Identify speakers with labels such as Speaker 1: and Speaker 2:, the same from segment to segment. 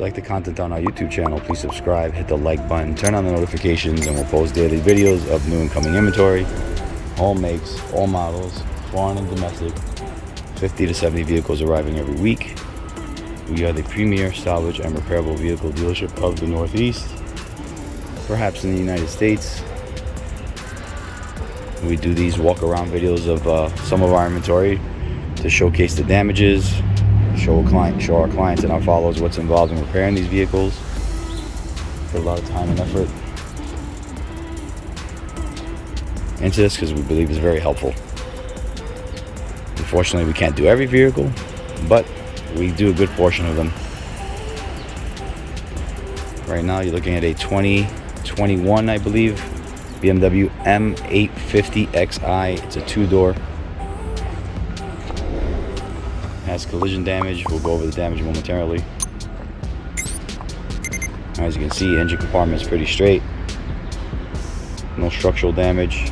Speaker 1: you like the content on our YouTube channel, please subscribe, hit the like button, turn on the notifications, and we'll post daily videos of new incoming inventory, all makes, all models, foreign and domestic, 50 to 70 vehicles arriving every week. We are the premier salvage and repairable vehicle dealership of the Northeast, perhaps in the United States. We do these walk around videos of some of our inventory to showcase the damages, show our clients and our followers what's involved in repairing these vehicles. Put a lot of time and effort into this because we believe it's very helpful. Unfortunately, we can't do every vehicle, but we do a good portion of them. Right now you're looking at a 2021, I believe, BMW M850 XI. It's a two-door. Has collision damage. We'll go over the damage momentarily. As you can see, engine compartment is pretty straight. No structural damage.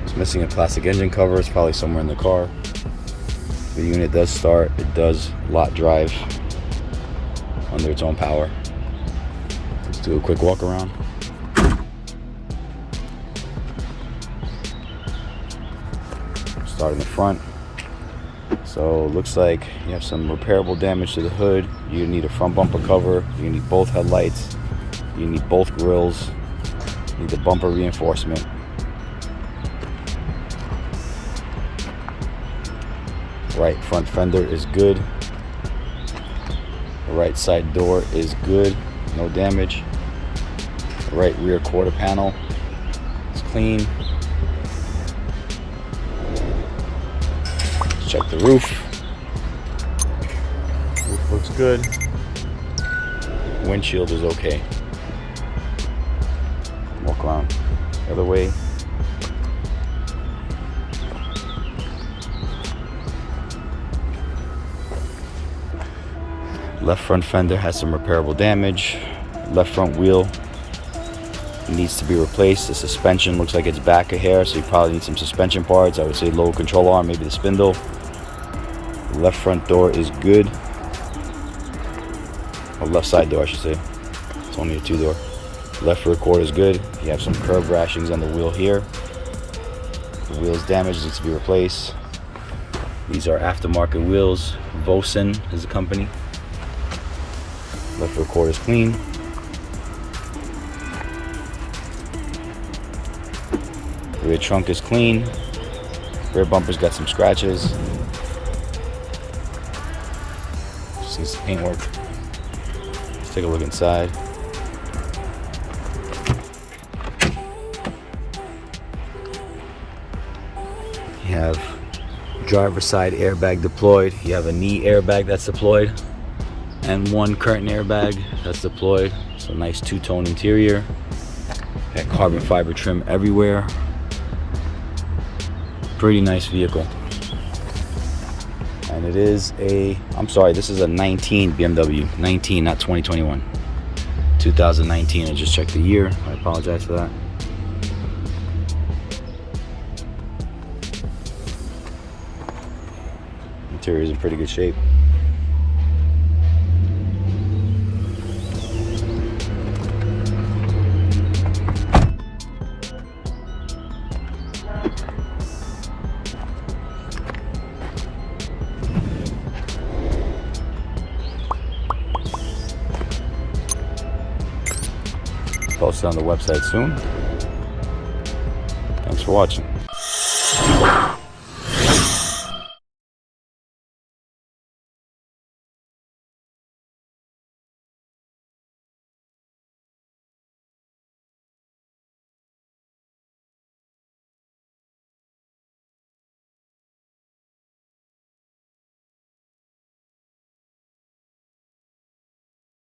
Speaker 1: It's missing a plastic engine cover. It's probably somewhere in the car. The unit does start. It does lot drive under its own power. Let's do a quick walk around. Start in the front. So it looks like you have some repairable damage to the hood. You need a front bumper cover. You need both headlights. You need both grills. You need the bumper reinforcement. Right front fender is good. The right side door is good. No damage. The right rear quarter panel is clean. Check the roof. Roof looks good. Windshield is okay. Walk around the other way. Left front fender has some repairable damage. Left front wheel needs to be replaced. The suspension looks like it's back a hair, so you probably need some suspension parts. I would say lower control arm, maybe the spindle. Left front door is good. Or left side door, I should say. It's only a two-door. Left rear quarter is good. You have some curb rashings on the wheel here. The wheel is damaged, needs to be replaced. These are aftermarket wheels. Vosen is the company. Left rear quarter is clean. Rear trunk is clean. Rear bumper's got some scratches. Just needs some paint work. Let's take a look inside. You have driver's side airbag deployed. You have a knee airbag that's deployed, and one curtain airbag that's deployed. So nice two-tone interior. Got carbon fiber trim everywhere. Pretty nice vehicle. And it is a, I'm sorry, this is a 19 BMW. 19, not 2021. 2019, I just checked the year. I apologize for that. Interior is in pretty good shape. Posted on the website soon. Thanks for watching.